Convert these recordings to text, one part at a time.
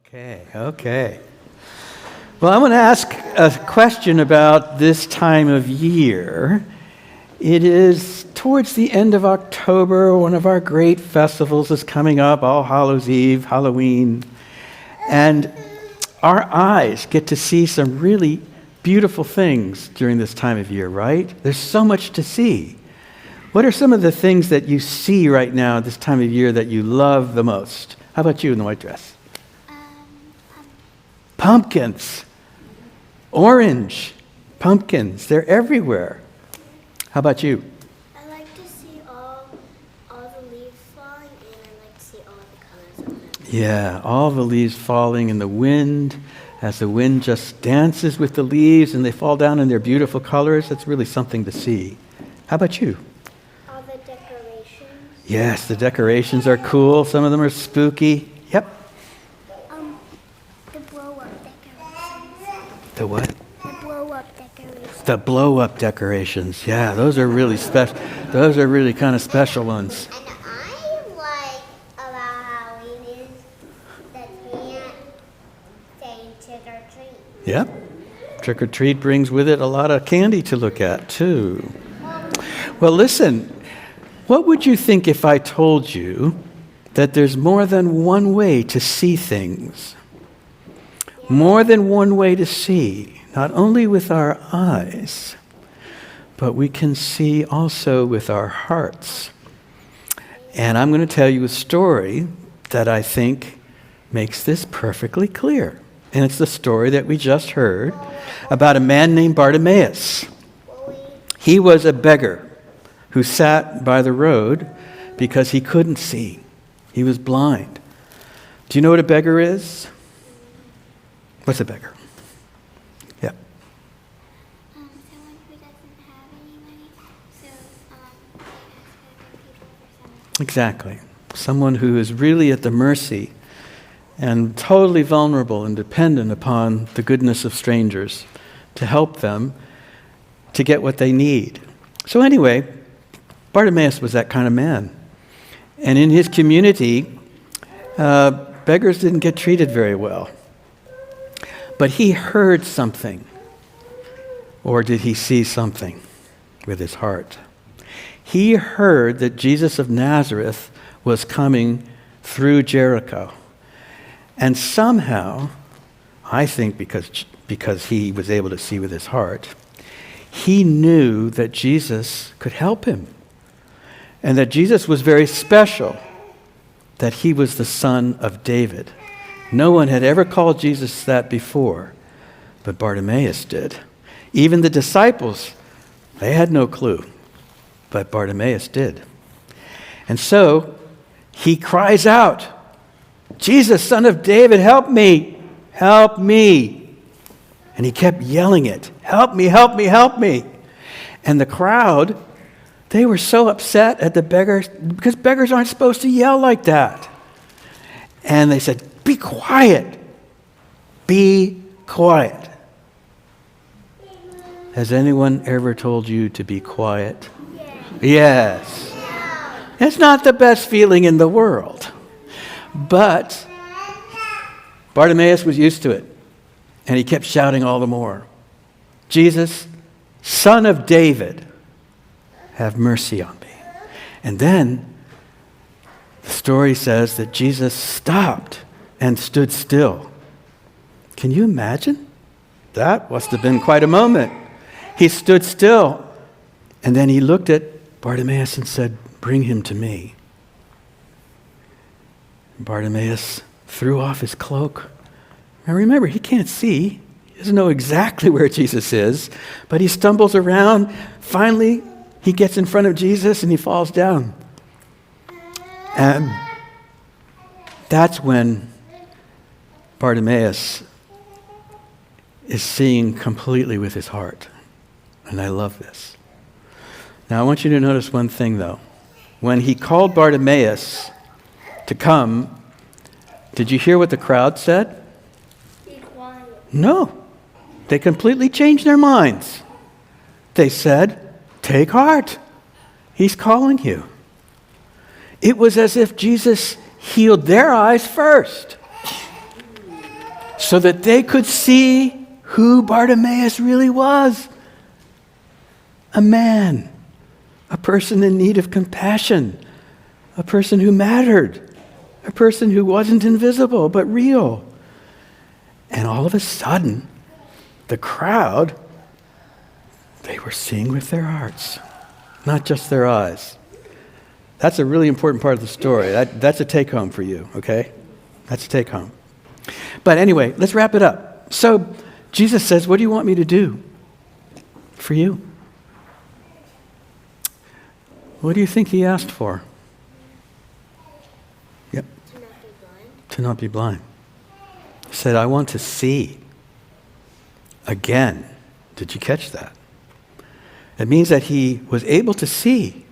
Okay. Well, I want to ask a question about this time of year. It is towards the end of October. One of our great festivals is coming up, All Hallows Eve, Halloween. And our eyes get to see some really beautiful things during this time of year, right? There's so much to see. What are some of the things that you see right now at this time of year that you love the most? How about you in the white dress? Pumpkins. Orange. Pumpkins. They're everywhere. How about you? I like to see all the leaves falling, and I like to see all the colors of them. Yeah, all the leaves falling in the wind, as the wind just dances with the leaves and they fall down in their beautiful colors. That's really something to see. How about you? All the decorations. Yes, the decorations are cool. Some of them are spooky. Yep. The blow-up decorations. The what? The blow-up decorations. The blow-up decorations. Yeah, those are really special. Those are really kind of special ones. And I like about Halloween is that can't say trick or treat. Yep. Trick or treat brings with it a lot of candy to look at, too. Well, listen, what would you think if I told you that there's more than one way to see things? More than one way to see, not only with our eyes, but we can see also with our hearts. And I'm going to tell you a story that I think makes this perfectly clear. And it's the story that we just heard about a man named Bartimaeus. He was a beggar who sat by the road because he couldn't see. He was blind. Do you know what a beggar is? What's a beggar? Yeah. Someone who doesn't have any money, so they ask other people for some. Exactly. Someone who is really at the mercy and totally vulnerable and dependent upon the goodness of strangers to help them to get what they need. So anyway, Bartimaeus was that kind of man. And in his community, beggars didn't get treated very well. But he heard something. Or did he see something with his heart? He heard that Jesus of Nazareth was coming through Jericho. And somehow, I think because he was able to see with his heart, he knew that Jesus could help him. And that Jesus was very special, that he was the son of David. No one had ever called Jesus that before, but Bartimaeus did. Even the disciples, they had no clue, but Bartimaeus did. And so he cries out, "Jesus, son of David, help me, help me." And he kept yelling it, "Help me, help me, help me." And the crowd, they were so upset at the beggars, because beggars aren't supposed to yell like that. And they said, "Be quiet. Be quiet." Has anyone ever told you to be quiet? Yes. It's not the best feeling in the world. But Bartimaeus was used to it. And he kept shouting all the more, "Jesus, son of David, have mercy on me." And then the story says that Jesus stopped and stood still. Can you imagine? That must have been quite a moment. He stood still, and then he looked at Bartimaeus and said, "Bring him to me." Bartimaeus threw off his cloak. Now remember, he can't see. He doesn't know exactly where Jesus is, but he stumbles around. Finally, he gets in front of Jesus and he falls down. And that's when Bartimaeus is seeing completely with his heart. And I love this. Now I want you to notice one thing though. When he called Bartimaeus to come, did you hear what the crowd said? Be quiet. No. They completely changed their minds. They said, "Take heart. He's calling you." It was as if Jesus healed their eyes first. so that they could see who Bartimaeus really was. A man, a person in need of compassion, a person who mattered, a person who wasn't invisible but real. And all of a sudden, the crowd, they were seeing with their hearts, not just their eyes. That's a really important part of the story. That's a take-home for you, okay? That's a take-home. But anyway, let's wrap it up. So Jesus says, what do you want me to do for you? What do you think he asked for? Yep. To not be blind. To not be blind. He said, I want to see again. Did you catch that? It means that he was able to see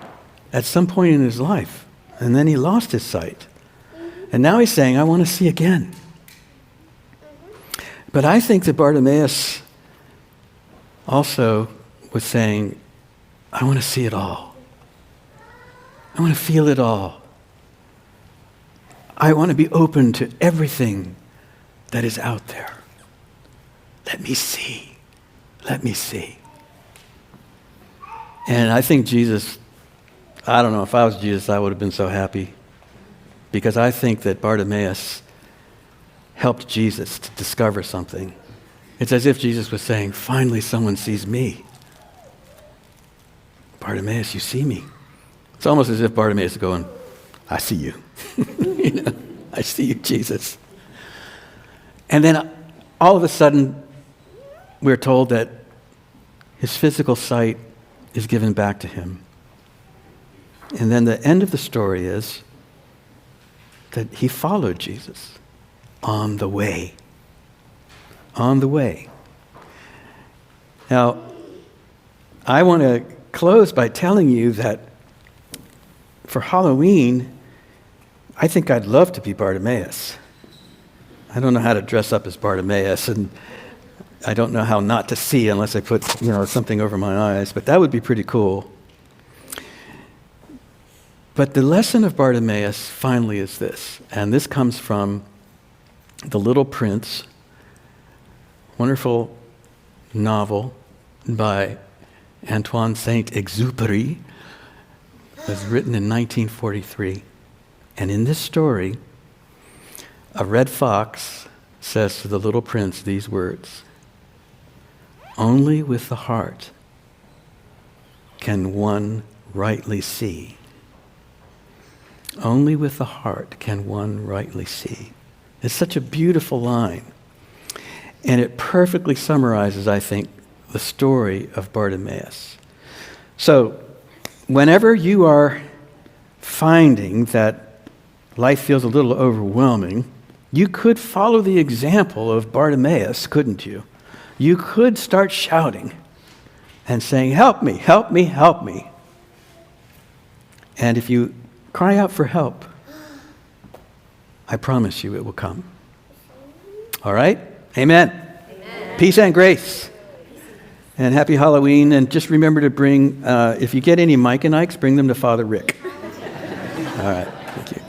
at some point in his life, and then he lost his sight. And now he's saying, I want to see again. But I think that Bartimaeus also was saying, I want to see it all. I want to feel it all. I want to be open to everything that is out there. Let me see. Let me see. And I think Jesus, I don't know, if I was Jesus, I would have been so happy, because I think that Bartimaeus helped Jesus to discover something. It's as if Jesus was saying, finally someone sees me. Bartimaeus, you see me. It's almost as if Bartimaeus is going, I see you. You know, I see you, Jesus. And then all of a sudden, we're told that his physical sight is given back to him. And then the end of the story is that he followed Jesus on the way. On the way. Now, I want to close by telling you that for Halloween, I think I'd love to be Bartimaeus. I don't know how to dress up as Bartimaeus, and I don't know how not to see unless I put, something over my eyes, but that would be pretty cool. But the lesson of Bartimaeus finally is this, and this comes from The Little Prince, wonderful novel by Antoine Saint-Exupéry. It was written in 1943. And in this story, a red fox says to the little prince these words, "Only with the heart can one rightly see. Only with the heart can one rightly see." It's such a beautiful line. And it perfectly summarizes, I think, the story of Bartimaeus. So, whenever you are finding that life feels a little overwhelming, you could follow the example of Bartimaeus, couldn't you? You could start shouting and saying, "Help me, help me, help me." And if you cry out for help, I promise you it will come. All right? Amen. Amen. Peace and grace. And happy Halloween. And just remember to bring, if you get any Mike and Ikes, bring them to Father Rick. All right. Thank you.